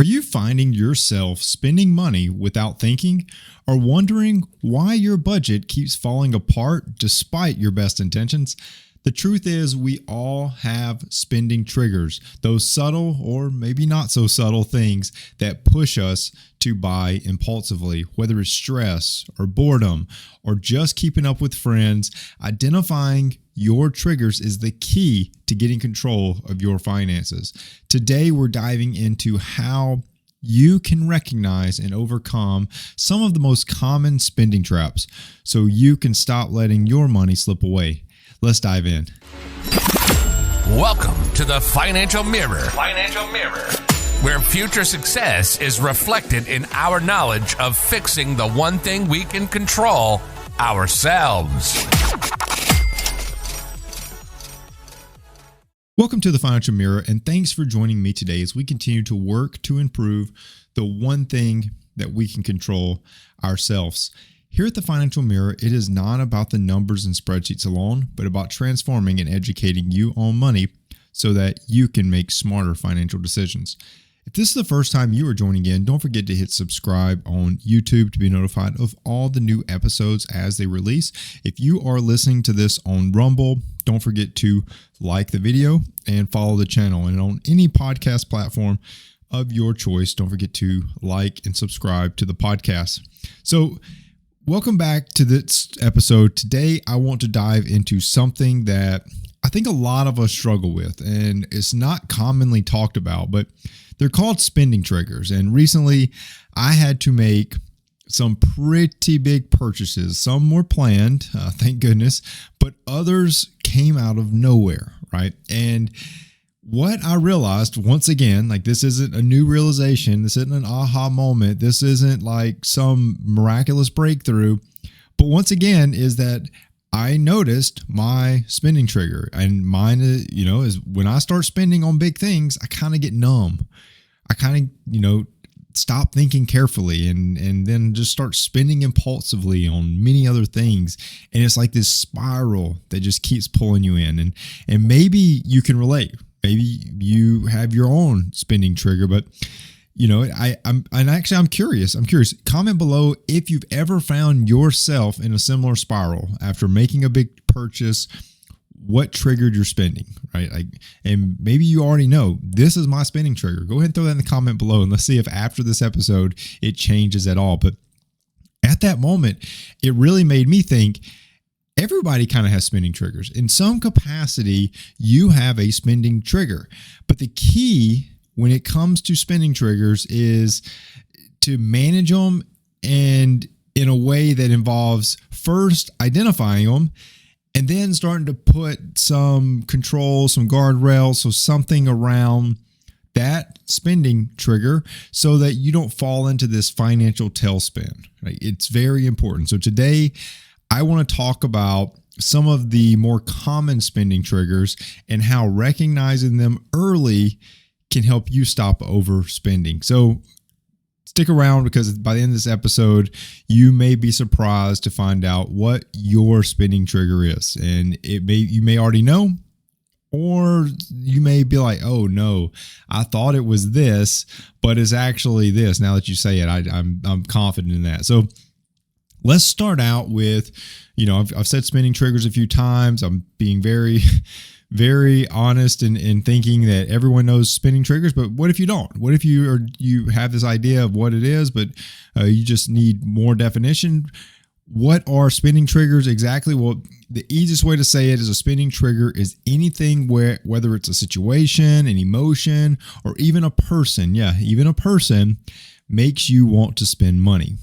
Are you finding yourself spending money without thinking, or wondering why your budget keeps falling apart despite your best intentions? The truth is, we all have spending triggers, those subtle or maybe not so subtle things that push us to buy impulsively, whether it's stress or boredom or just keeping up with friends. Identifying your triggers is the key to getting control of your finances. Today, we're diving into how you can recognize and overcome some of the most common spending traps so you can stop letting your money slip away. Let's dive in. Welcome to the Financial Mirror. Where future success is reflected in our knowledge of fixing the one thing we can control, ourselves. Welcome to the Financial Mirror, and thanks for joining me today as we continue to work to improve the one thing that we can control, ourselves. Here at the Financial Mirror, it is not about the numbers and spreadsheets alone, but about transforming and educating you on money so that you can make smarter financial decisions. If this is the first time you are joining in, don't forget to hit subscribe on YouTube to be notified of all the new episodes as they release. If you are listening to this on Rumble, don't forget to like the video and follow the channel. And on any podcast platform of your choice, don't forget to like and subscribe to the podcast. So, welcome back to this episode. Today, I want to dive into something that I think a lot of us struggle with, and it's not commonly talked about, but they're called spending triggers. And recently, I had to make some pretty big purchases. Some were planned, thank goodness, but others came out of nowhere, right? And what I realized, once again, like, this isn't a new realization. This isn't an aha moment. This isn't like some miraculous breakthrough. But once again, is that I noticed my spending trigger. And mine is, is when I start spending on big things, I kind of get numb. I kind of, stop thinking carefully and then just start spending impulsively on many other things. And it's like this spiral that just keeps pulling you in. And maybe you can relate. Maybe you have your own spending trigger, but I'm curious. Comment below if you've ever found yourself in a similar spiral after making a big purchase. What triggered your spending, right? And maybe you already know this is my spending trigger. Go ahead and throw that in the comment below, and let's see if after this episode it changes at all. But at that moment, it really made me think. Everybody kind of has spending triggers. In some capacity, you have a spending trigger. But the key when it comes to spending triggers is to manage them, and in a way that involves first identifying them and then starting to put some control, some guardrails, so something around that spending trigger so that you don't fall into this financial tailspin. Right? It's very important. So today, I want to talk about some of the more common spending triggers and how recognizing them early can help you stop overspending. So stick around, because by the end of this episode, you may be surprised to find out what your spending trigger is. And you may already know, or you may be like, oh no, I thought it was this, but it's actually this. Now that you say it, I'm confident in that. So let's start out with, I've said spending triggers a few times. I'm being very, very honest in thinking that everyone knows spending triggers, but what if you don't? What if you have this idea of what it is, but you just need more definition? What are spending triggers exactly? Well, the easiest way to say it is a spending trigger is anything whether it's a situation, an emotion, or even a person. Yeah, even a person makes you want to spend money,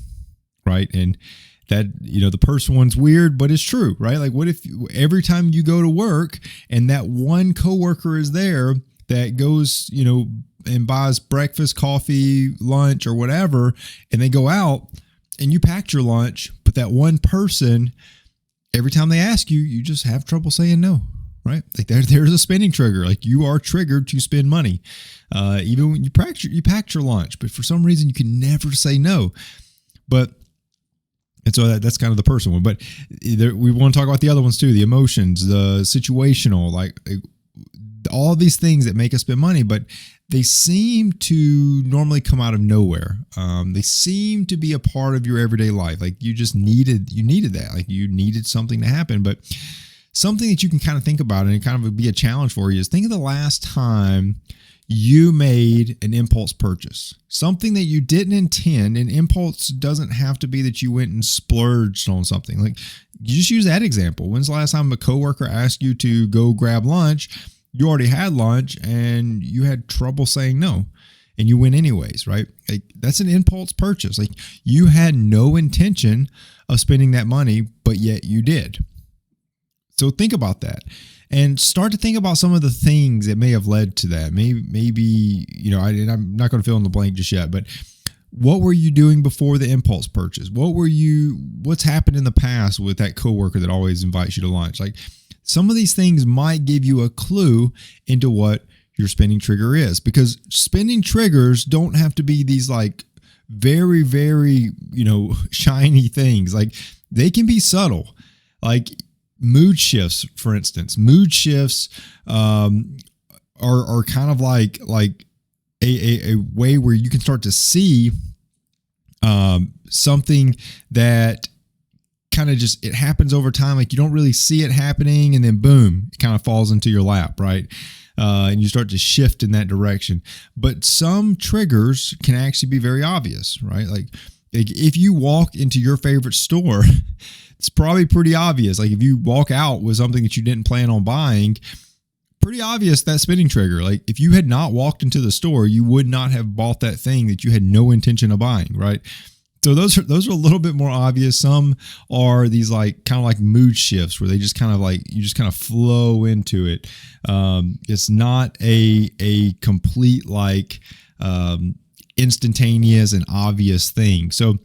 right? And that, the person one's weird, but it's true, right? Like, what if every time you go to work and that one coworker is there that goes, and buys breakfast, coffee, lunch, or whatever, and they go out and you packed your lunch, but that one person, every time they ask you, you just have trouble saying no, right? Like there's a spending trigger. Like, you are triggered to spend money, even when you packed your lunch, but for some reason you can never say no. And so that's kind of the person one. But we want to talk about the other ones too, the emotions, the situational, like all these things that make us spend money. But they seem to normally come out of nowhere. They seem to be a part of your everyday life. Like you needed that. Like you needed something to happen. But something that you can kind of think about and it kind of be a challenge for you is think of the last time you made an impulse purchase, something that you didn't intend. And impulse doesn't have to be that you went and splurged on something. Like you just use that example. When's the last time a coworker asked you to go grab lunch? You already had lunch and you had trouble saying no and you went anyways, right? Like that's an impulse purchase. Like you had no intention of spending that money, but yet you did. So think about that and start to think about some of the things that may have led to that. Maybe I'm not going to fill in the blank just yet, but what were you doing before the impulse purchase? What's happened in the past with that coworker that always invites you to lunch? Like some of these things might give you a clue into what your spending trigger is, because spending triggers don't have to be these like very, very, shiny things. Like they can be subtle, like mood shifts, for instance. Mood shifts are kind of like a way where you can start to see something that kind of just, it happens over time. Like you don't really see it happening and then boom, it kind of falls into your lap, right? And you start to shift in that direction. But some triggers can actually be very obvious, right? Like if you walk into your favorite store, it's probably pretty obvious. Like if you walk out with something that you didn't plan on buying, pretty obvious that spending trigger. Like if you had not walked into the store, you would not have bought that thing that you had no intention of buying, right? So those are a little bit more obvious. Some are these like kind of like mood shifts where they just kind of like you just kind of flow into it. It's not a complete like instantaneous and obvious thing. So,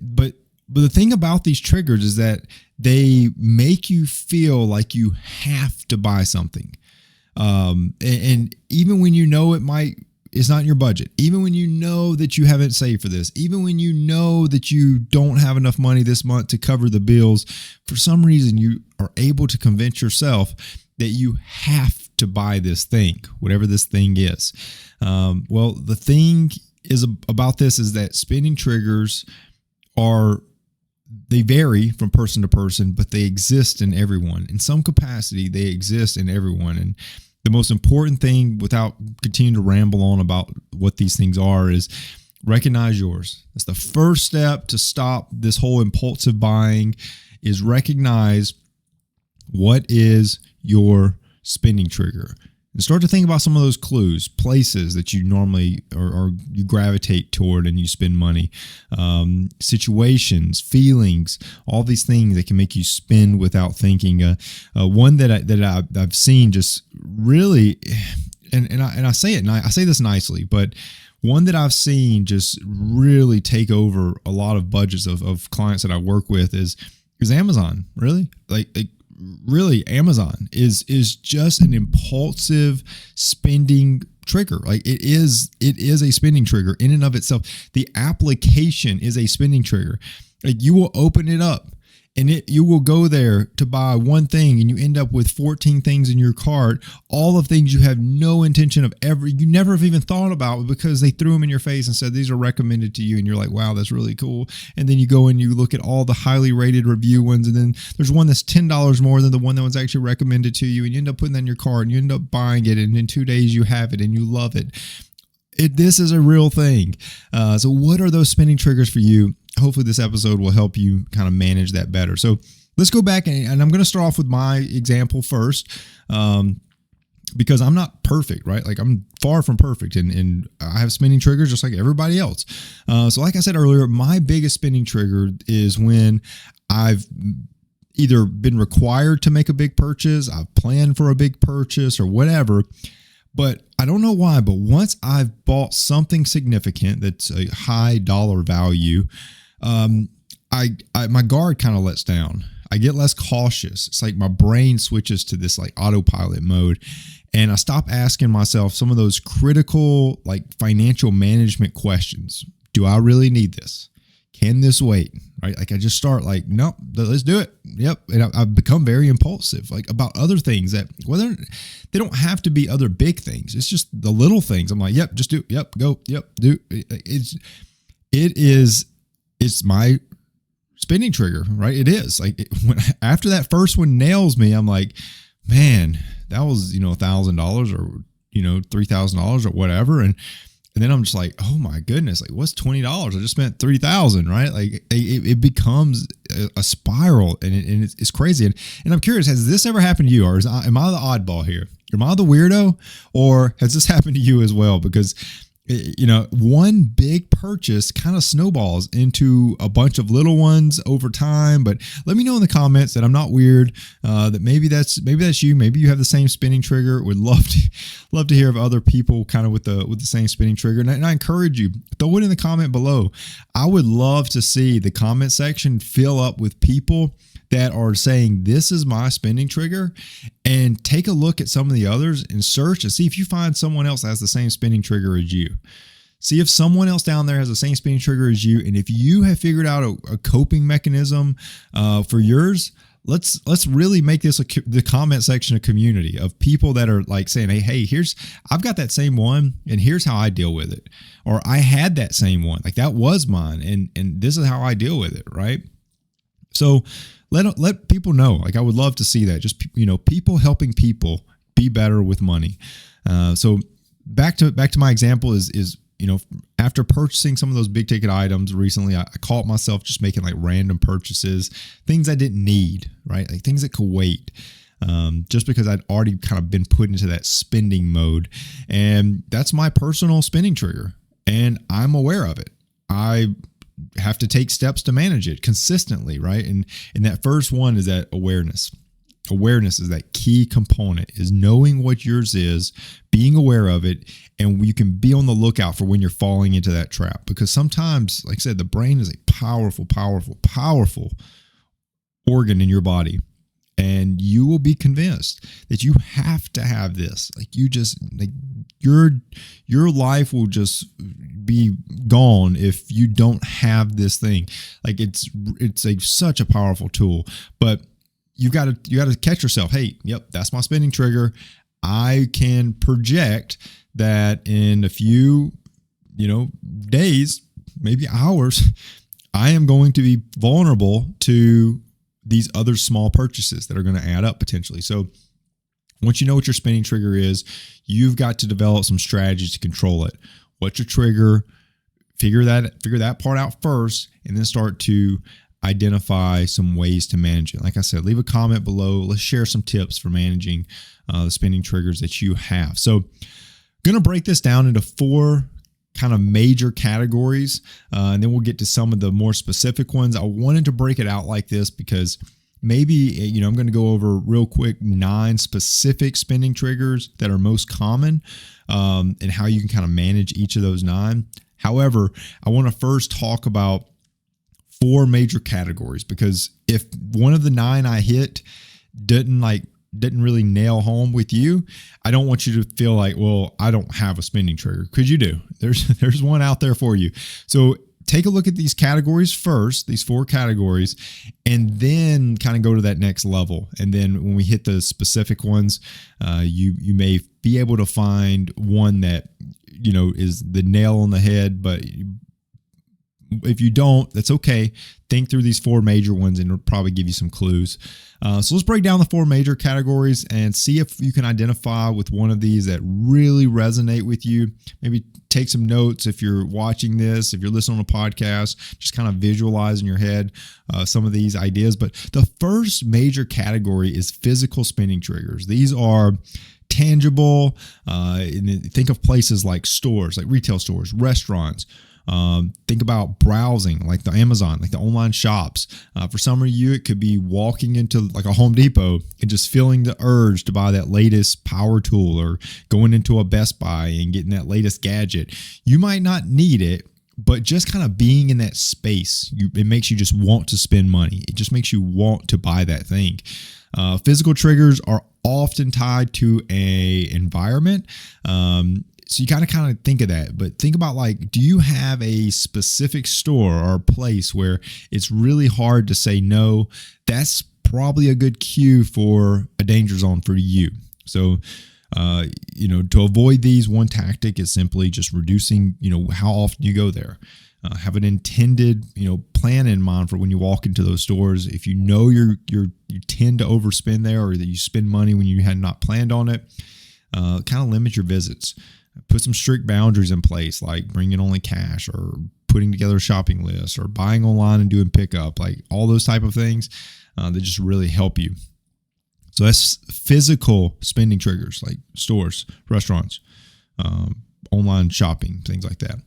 but the thing about these triggers is that they make you feel like you have to buy something. And even when you know it's not in your budget, even when you know that you haven't saved for this, even when you know that you don't have enough money this month to cover the bills, for some reason you are able to convince yourself that you have to buy this thing, whatever this thing is. Well, the thing is about this is that spending triggers they vary from person to person, but they exist in everyone. In some capacity, they exist in everyone. And the most important thing, without continuing to ramble on about what these things are, is recognize yours. That's the first step to stop this whole impulsive buying, is recognize what is your spending trigger. And start to think about some of those clues, places that you normally or you gravitate toward and you spend money, situations, feelings, all these things that can make you spend without thinking. One that I've seen just really, and I say it, and I say this nicely, but one that I've seen just really take over a lot of budgets of clients that I work with is Amazon. Really, really, Amazon is just an impulsive spending trigger. Like it is a spending trigger in and of itself. The application is a spending trigger. Like you will open it up and you will go there to buy one thing and you end up with 14 things in your cart, all of things you have no intention of you never have even thought about, because they threw them in your face and said, these are recommended to you. And you're like, wow, that's really cool. And then you go and you look at all the highly rated review ones. And then there's one that's $10 more than the one that was actually recommended to you. And you end up putting that in your cart and you end up buying it. And in 2 days you have it and you love it. This is a real thing. So what are those spending triggers for you? Hopefully this episode will help you kind of manage that better. So let's go back and I'm going to start off with my example first, because I'm not perfect, right? Like I'm far from perfect and I have spending triggers just like everybody else. So like I said earlier, my biggest spending trigger is when I've either been required to make a big purchase, I've planned for a big purchase or whatever, but I don't know why, but once I've bought something significant that's a high dollar value, my guard kind of lets down. I get less cautious. It's like my brain switches to this like autopilot mode, and I stop asking myself some of those critical like financial management questions. Do I really need this? Can this wait? Right? Like I just start like, nope, let's do it. Yep. And I've become very impulsive, like about other things that whether they don't have to be other big things. It's just the little things. I'm like, yep, just do, yep, go, yep, do. It's my spending trigger, right? It is like after that first one nails me, I'm like, man, that was, $1,000 or, $3,000 or whatever. And then I'm just like, oh my goodness, like what's $20? I just spent $3,000, right? Like it becomes a spiral and it's crazy. And I'm curious, has this ever happened to you, or am I the oddball here? Am I the weirdo, or has this happened to you as well? Because one big purchase kind of snowballs into a bunch of little ones over time. But let me know in the comments that I'm not weird, that maybe that's you. Maybe you have the same spinning trigger. Would love to hear of other people kind of with the same spinning trigger. And I encourage you, throw it in the comment below. I would love to see the comment section fill up with people that are saying, this is my spending trigger, and take a look at some of the others and search and see if you find someone else that has the same spending trigger as you. See if someone else down there has the same spending trigger as you. And if you have figured out a coping mechanism for yours, let's really make this the comment section a community of people that are like saying, hey, I've got that same one and here's how I deal with it. Or I had that same one, like that was mine, and this is how I deal with it, right? So let people know. Like I would love to see that. Just people helping people be better with money. So back to my example is after purchasing some of those big ticket items recently, I caught myself just making like random purchases, things I didn't need, right? Like things that could wait. Just because I'd already kind of been put into that spending mode, and that's my personal spending trigger, and I'm aware of it. I have to take steps to manage it consistently, right? And that first one is that awareness. Awareness is that key component, is knowing what yours is, being aware of it, and you can be on the lookout for when you're falling into that trap. Because sometimes, like I said, the brain is a powerful, powerful, powerful organ in your body. And you will be convinced that you have to have this. Like your life will just be gone if you don't have this thing. Like it's such a powerful tool, but you got to catch yourself. Hey, yep, that's my spending trigger. I can project that in a few, days, maybe hours, I am going to be vulnerable to these other small purchases that are going to add up potentially. So once you know what your spending trigger is, you've got to develop some strategies to control it. What's your trigger? Figure that part out first, and then start to identify some ways to manage it. Like I said, leave a comment below. Let's share some tips for managing the spending triggers that you have. So I'm going to break this down into 4 kind of major categories, and then we'll get to some of the more specific ones. I wanted to break it out like this because maybe, I'm going to go over real quick 9 specific spending triggers that are most common, and how you can kind of manage each of those 9. However, I want to first talk about 4 major categories, because if one of the 9 I hit didn't really nail home with you, I don't want you to feel like, well, I don't have a spending trigger, because you do. There's one out there for you. So take a look at these categories first, these 4 categories, and then kind of go to that next level. And then when we hit the specific ones, you may be able to find one that, is the nail on the head, but if you don't, that's okay. Think through these 4 major ones and it'll probably give you some clues. So let's break down the 4 major categories and see if you can identify with one of these that really resonate with you. Maybe take some notes if you're watching this, if you're listening on a podcast, just kind of visualize in your head some of these ideas. But the first major category is physical spending triggers. These are tangible. Think of places like stores, like retail stores, restaurants. Think about browsing, like the Amazon, like the online shops. For some of you, it could be walking into like a Home Depot and just feeling the urge to buy that latest power tool, or going into a Best Buy and getting that latest gadget. You might not need it, but just kind of being in that space, it makes you just want to spend money. It just makes you want to buy that thing. Physical triggers are often tied to a environment. So you got to kind of think of that, but think about like, do you have a specific store or a place where it's really hard to say no? That's probably a good cue for a danger zone for you. So, to avoid these, one tactic is simply just reducing, how often you go there. Have an intended, plan in mind for when you walk into those stores. If you know you tend to overspend there, or that you spend money when you had not planned on it, kind of limit your visits. Put some strict boundaries in place, like bringing only cash, or putting together a shopping list, or buying online and doing pickup, like all those type of things that just really help you. So that's physical spending triggers, like stores, restaurants, online shopping, things like that.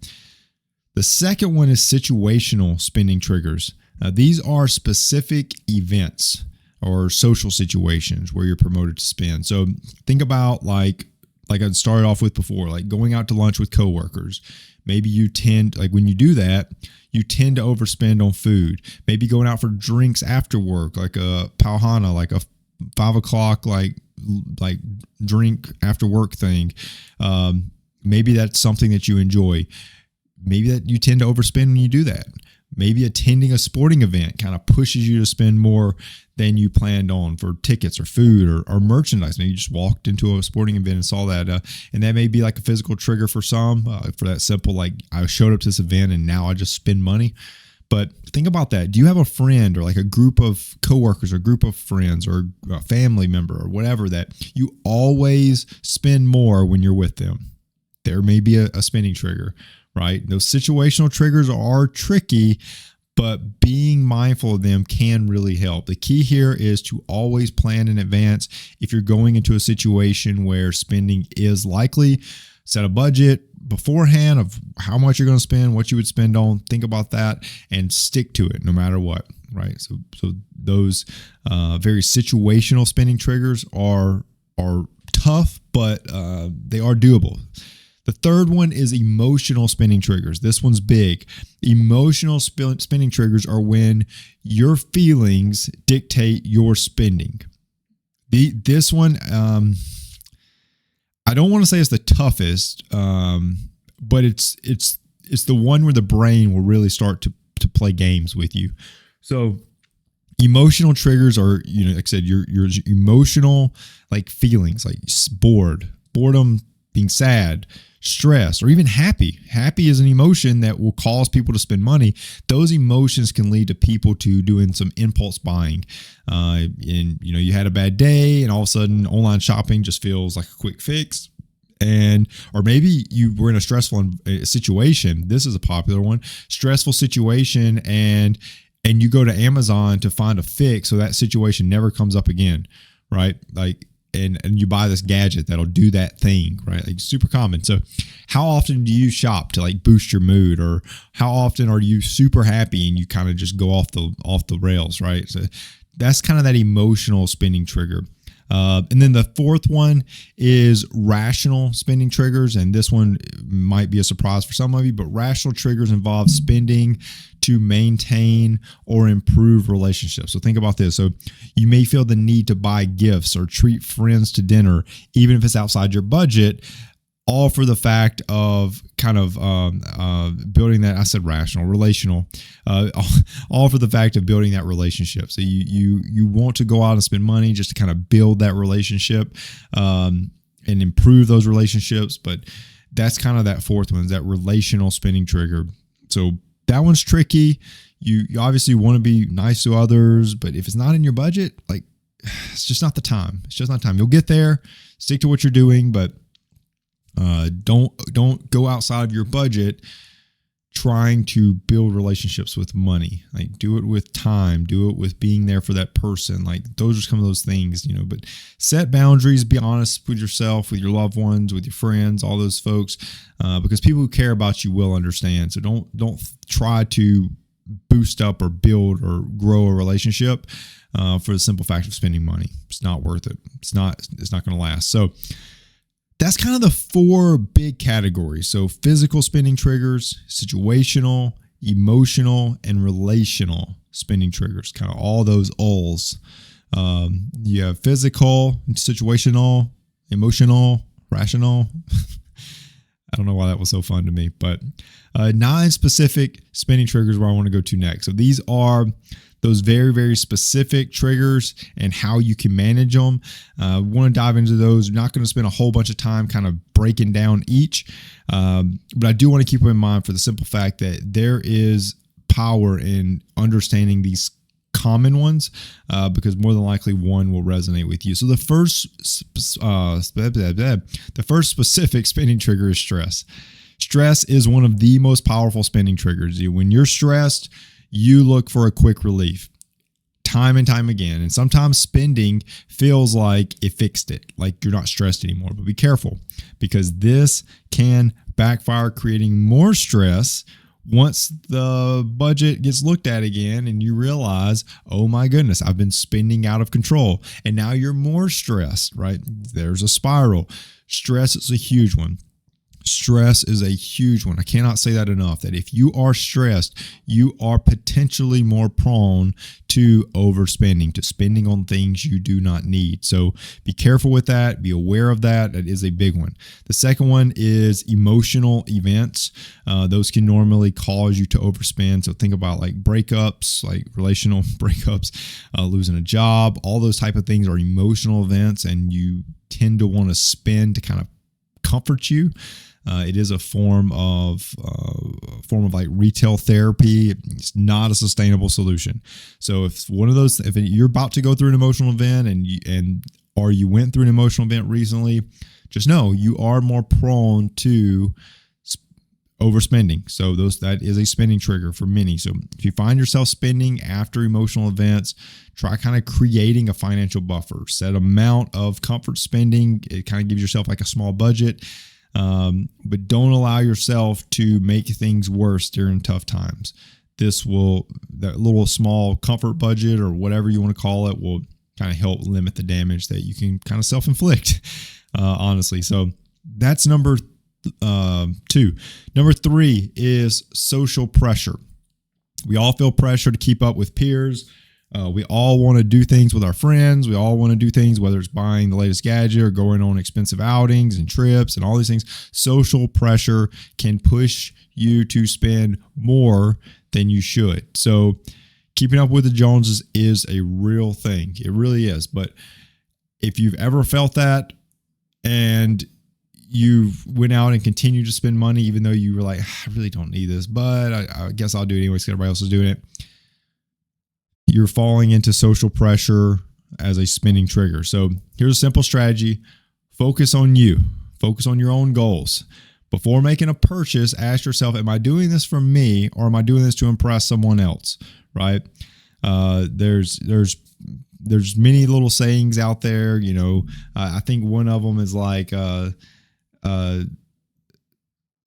The second one is situational spending triggers. These are specific events or social situations where you're promoted to spend. So think about like I started off with before, like going out to lunch with coworkers. Maybe you tend, like when you do that, you tend to overspend on food. Maybe going out for drinks after work, like a pauhana, like a 5 o'clock, like drink after work thing. Maybe that's something that you enjoy. Maybe that you tend to overspend when you do that. Maybe attending a sporting event kind of pushes you to spend more than you planned on for tickets or food or merchandise. Maybe you just walked into a sporting event and saw that. And that may be like a physical trigger for some, for that simple, like I showed up to this event and now I just spend money. But think about that. Do you have a friend or like a group of coworkers or group of friends or a family member or whatever that you always spend more when you're with them? There may be a spending trigger. Right? Those situational triggers are tricky, but being mindful of them can really help. The key here is to always plan in advance. If you're going into a situation where spending is likely, set a budget beforehand of how much you're going to spend, what you would spend on. Think about that and stick to it no matter what. Right? So those very situational spending triggers are tough, but they are doable. The third one is emotional spending triggers. This one's big. Emotional spending triggers are when your feelings dictate your spending. This one, I don't want to say it's the toughest, but it's the one where the brain will really start to play games with you. So emotional triggers are, like I said, your emotional like feelings, like boredom, being sad, stress, or even happy. Happy is an emotion that will cause people to spend money. Those emotions can lead to people to doing some impulse buying. And you had a bad day and all of a sudden online shopping just feels like a quick fix. Or maybe you were in a stressful situation. This is a popular one, stressful situation. And you go to Amazon to find a fix so that situation never comes up again. Right? Like, and you buy this gadget that'll do that thing, right? Like super common. So how often do you shop to like boost your mood, or how often are you super happy and you kind of just go off the rails, right? So that's kind of that emotional spending trigger. And then the fourth one is rational spending triggers. And this one might be a surprise for some of you, but rational triggers involve spending to maintain or improve relationships. So think about this. So you may feel the need to buy gifts or treat friends to dinner, even if it's outside your budget, all for the fact of kind of building that, I said rational, relational, all for the fact of building that relationship. So you want to go out and spend money just to kind of build that relationship and improve those relationships. But that's kind of that fourth one, is that relational spending trigger. So that one's tricky. You obviously want to be nice to others, but if it's not in your budget, like it's just not the time. It's just not time. You'll get there, stick to what you're doing, but don't go outside of your budget trying to build relationships with money. Like do it with time, do it with being there for that person. Like those are some of those things, but set boundaries, be honest with yourself, with your loved ones, with your friends, all those folks, because people who care about you will understand. So don't try to boost up or build or grow a relationship for the simple fact of spending money. It's not worth it. It's not going to last. So that's kind of the four big categories. So physical spending triggers, situational, emotional, and relational spending triggers, kind of all those L's. You have physical, situational, emotional, rational. I don't know why that was so fun to me, but 9 specific spending triggers where I want to go to next. So these are those very, very specific triggers and how you can manage them. We want to dive into those. We're not going to spend a whole bunch of time kind of breaking down each, but I do want to keep them in mind for the simple fact that there is power in understanding these common ones, because more than likely one will resonate with you. So the first specific spending trigger is stress. Stress is one of the most powerful spending triggers. When you're stressed, you look for a quick relief time and time again. And sometimes spending feels like it fixed it, like you're not stressed anymore. But be careful, because this can backfire, creating more stress once the budget gets looked at again and you realize, oh my goodness, I've been spending out of control. And now you're more stressed, right? There's a spiral. Stress is a huge one. Stress is a huge one. I cannot say that enough, that if you are stressed, you are potentially more prone to overspending, to spending on things you do not need. So be careful with that. Be aware of that. That is a big one. The second one is emotional events. Those can normally cause you to overspend. So think about like breakups, like relational breakups, losing a job. All those type of things are emotional events, and you tend to want to spend to kind of comfort you. It is a form of like retail therapy. It's not a sustainable solution. So if you're about to go through an emotional event or you went through an emotional event recently, just know you are more prone to overspending. So that is a spending trigger for many. So if you find yourself spending after emotional events, try kind of creating a financial buffer. Set amount of comfort spending. It kind of gives yourself like a small budget. But don't allow yourself to make things worse during tough times. That little small comfort budget or whatever you want to call it will kind of help limit the damage that you can kind of self-inflict, honestly. So that's number 2. Number 3 is social pressure. We all feel pressure to keep up with peers. We all want to do things with our friends. We all want to do things, whether it's buying the latest gadget or going on expensive outings and trips and all these things. Social pressure can push you to spend more than you should. So keeping up with the Joneses is a real thing. It really is. But if you've ever felt that and you went out and continued to spend money, even though you were like, I really don't need this, but I guess I'll do it anyway because everybody else is doing it, you're falling into social pressure as a spending trigger. So here's a simple strategy. Focus on you. Focus on your own goals. Before making a purchase, ask yourself, am I doing this for me or am I doing this to impress someone else? Right? There's many little sayings out there. I think one of them is like,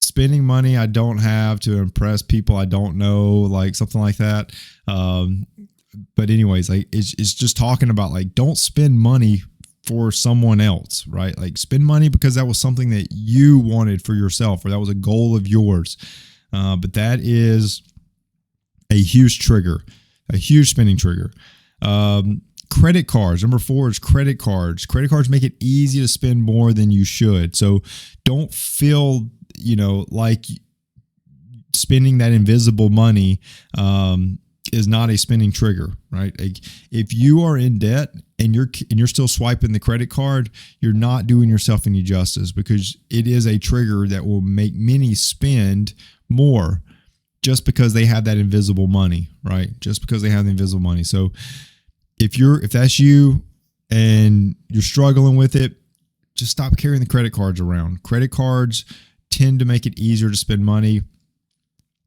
spending money I don't have to impress people I don't know, like something like that. But anyways, like it's just talking about like, don't spend money for someone else, right? Like spend money because that was something that you wanted for yourself, or that was a goal of yours. But that is a huge trigger, a huge spending trigger. Credit cards. Number 4 is credit cards. Credit cards make it easy to spend more than you should. So don't feel, like spending that invisible money, is not a spending trigger, right? Like if you are in debt and you're still swiping the credit card, you're not doing yourself any justice, because it is a trigger that will make many spend more just because they have that invisible money, right? Just because they have the invisible money. So if that's you and you're struggling with it, just stop carrying the credit cards around. Credit cards tend to make it easier to spend money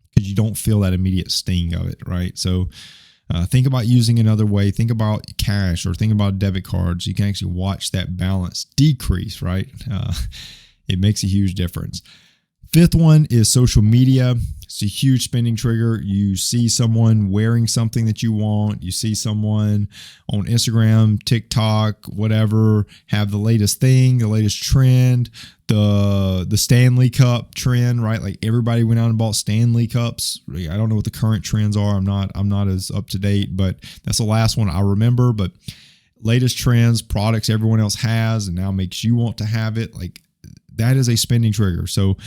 because you don't feel that immediate sting of it, right? So think about using another way. Think about cash or think about debit cards. You can actually watch that balance decrease, right? It makes a huge difference. 5th one is social media. It's a huge spending trigger. You see someone wearing something that you want. You see someone on Instagram, TikTok, whatever, have the latest thing, the latest trend, the Stanley Cup trend, right? Like everybody went out and bought Stanley Cups. I don't know what the current trends are. I'm not as up to date, but that's the last one I remember. But latest trends, products everyone else has, and now makes you want to have it. Like that is a spending trigger. So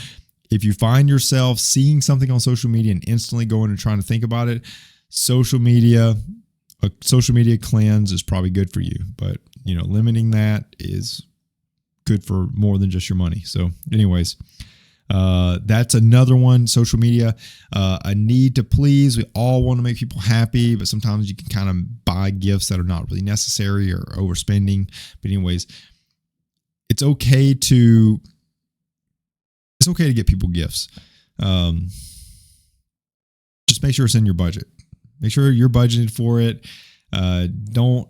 if you find yourself seeing something on social media and instantly going and trying to think about it, a social media cleanse is probably good for you. But, limiting that is good for more than just your money. So anyways, that's another one. Social media, a need to please. We all want to make people happy, but sometimes you can kind of buy gifts that are not really necessary or overspending. But anyways, it's okay to get people gifts. Just make sure it's in your budget. Make sure you're budgeted for it. Don't,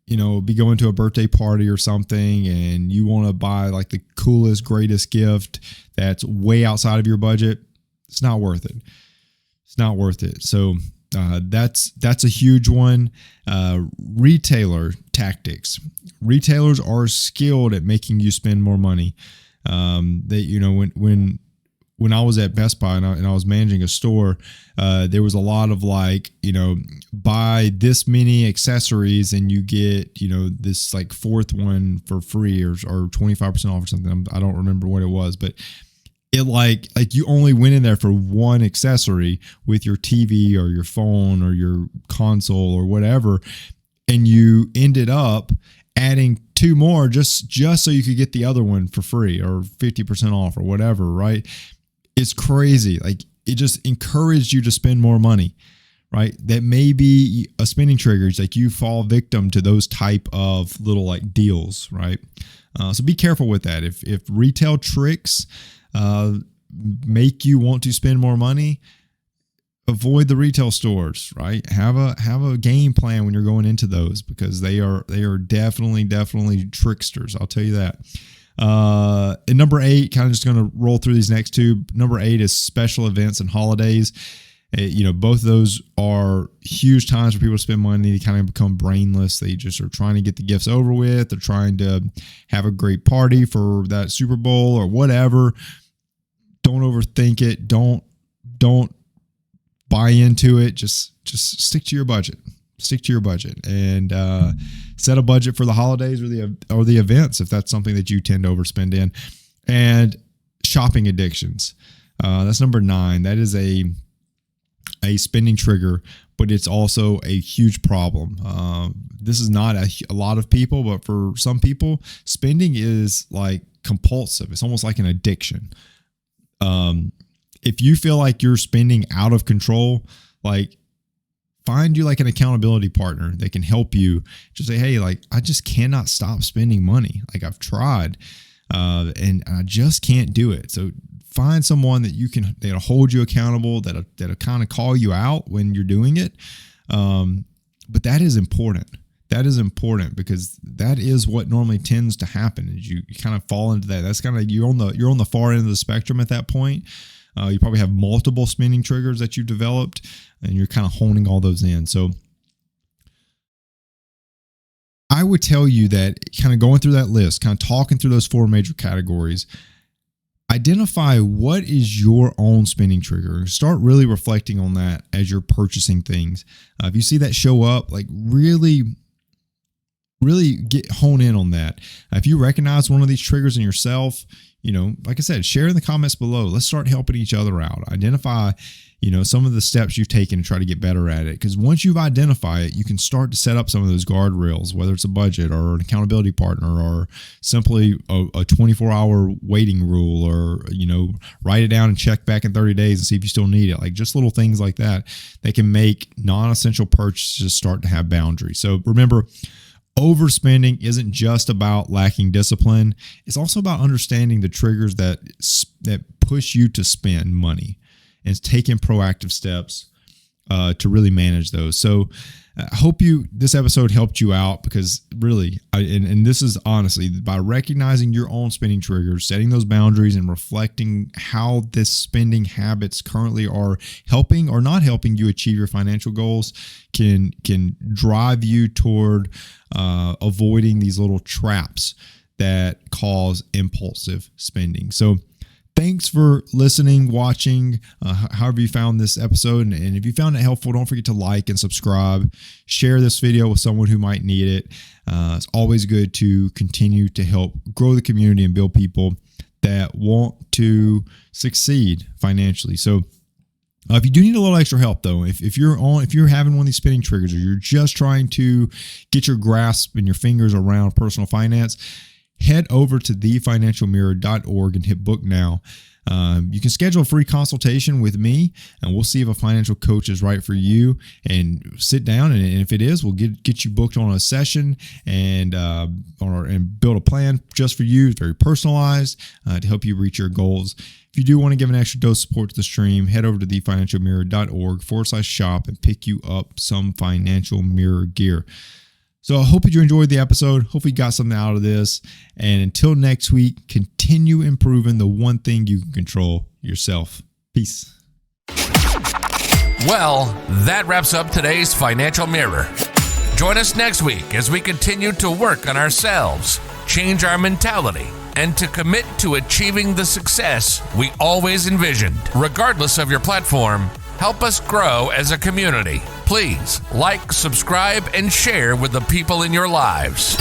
be going to a birthday party or something and you want to buy like the coolest, greatest gift that's way outside of your budget. It's not worth it. It's not worth it. So that's a huge one. Retailer tactics. Retailers are skilled at making you spend more money. When I was at Best Buy and I was managing a store, there was a lot of buy this many accessories and you get, this like fourth one for free or 25% off or something. I don't remember what it was, but it like you only went in there for one accessory with your TV or your phone or your console or whatever. And you ended up adding two more just so you could get the other one for free or 50% off or whatever, right? It's crazy. Like it just encouraged you to spend more money, right? That may be a spending trigger. It's like you fall victim to those type of little like deals, right? So be careful with that. If retail tricks make you want to spend more money, avoid the retail stores, right? Have a game plan when you're going into those because they are definitely tricksters. I'll tell you that. And number 8, kind of just going to roll through these next two. Number 8 is special events and holidays. Both of those are huge times for people to spend money. They kind of become brainless. They just are trying to get the gifts over with. They're trying to have a great party for that Super Bowl or whatever. Don't overthink it. Don't buy into it. Just stick to your budget. Stick to your budget and set a budget for the holidays or the events if that's something that you tend to overspend in. And shopping addictions. That's number 9. That is a spending trigger, but it's also a huge problem. This is not a lot of people, but for some people, spending is like compulsive. It's almost like an addiction. If you feel like you're spending out of control, like find you like an accountability partner that can help you. Just say, hey, like I just cannot stop spending money. Like I've tried, and I just can't do it. So find someone that'll hold you accountable, that'll kind of call you out when you're doing it. But that is important. That is important because that is what normally tends to happen is you kind of fall into that. That's kind of you're on the far end of the spectrum at that point. You probably have multiple spending triggers that you've developed and you're kind of honing all those in. So I would tell you that kind of going through that list, kind of talking through those 4 major categories, identify what is your own spending trigger. Start really reflecting on that as you're purchasing things. If you see that show up, like really hone in on that. If you recognize one of these triggers in yourself, like I said, share in the comments below. Let's start helping each other out. Identify, some of the steps you've taken to try to get better at it. Because once you've identified it, you can start to set up some of those guardrails, whether it's a budget or an accountability partner or simply a 24-hour waiting rule or, write it down and check back in 30 days and see if you still need it. Like just little things like that can make non-essential purchases start to have boundaries. So remember, overspending isn't just about lacking discipline. It's also about understanding the triggers that push you to spend money and taking proactive steps to really manage those. So I hope this episode helped you out because really, and this is honestly, by recognizing your own spending triggers, setting those boundaries and reflecting how this spending habits currently are helping or not helping you achieve your financial goals can drive you toward avoiding these little traps that cause impulsive spending. So thanks for listening, watching, however you found this episode. And if you found it helpful, don't forget to like and subscribe. Share this video with someone who might need it. It's always good to continue to help grow the community and build people that want to succeed financially. So if you do need a little extra help, though, if you're having one of these spending triggers, or you're just trying to get your grasp and your fingers around personal finance, head over to thefinancialmirror.org and hit book now. You can schedule a free consultation with me, and we'll see if a financial coach is right for you. And sit down, and if it is, we'll get you booked on a session and build a plan just for you. It's very personalized to help you reach your goals. If you do want to give an extra dose of support to the stream, head over to thefinancialmirror.org/shop and pick you up some Financial Mirror gear. So I hope you enjoyed the episode. Hopefully you got something out of this. And until next week, continue improving the one thing you can control, yourself. Peace. Well, that wraps up today's Financial Mirror. Join us next week as we continue to work on ourselves, change our mentality, and to commit to achieving the success we always envisioned. Regardless of your platform, help us grow as a community. Please like, subscribe, and share with the people in your lives.